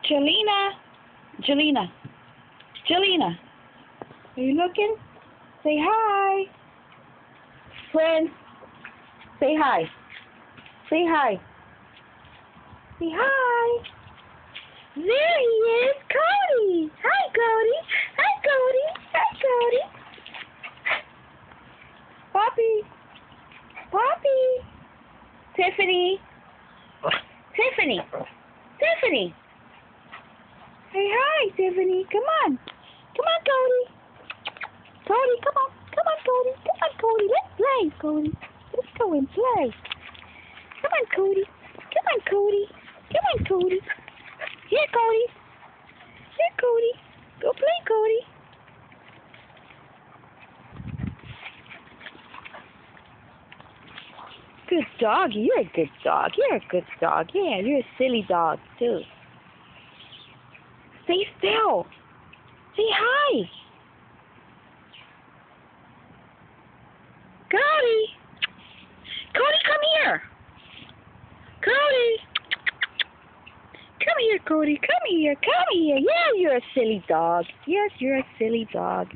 Jelena. Jelena. Jelena. Are you looking? Say hi. Friend. Say hi. Say hi. Say hi. There he is, Cody. Hi, Cody. Hi, Cody. Hi, Cody. Poppy. Poppy. Tiffany. Tiffany. Tiffany. Say hi, Tiffany. Come on. Come on, Cody. Cody, come on. Come on, Cody. Come on, Cody. Let's play, Cody. Let's go and play. Come on, Cody. Come on, Cody. Come on, Cody. Here, Cody. Here, Cody. Go play, Cody. Good dog. You're a good dog. You're a good dog. Yeah, you're a silly dog, too. Stay still. Say hi. Cody. Cody, come here. Cody. Come here, Cody. Come here. Come here. Yeah, you're a silly dog. Yes, you're a silly dog.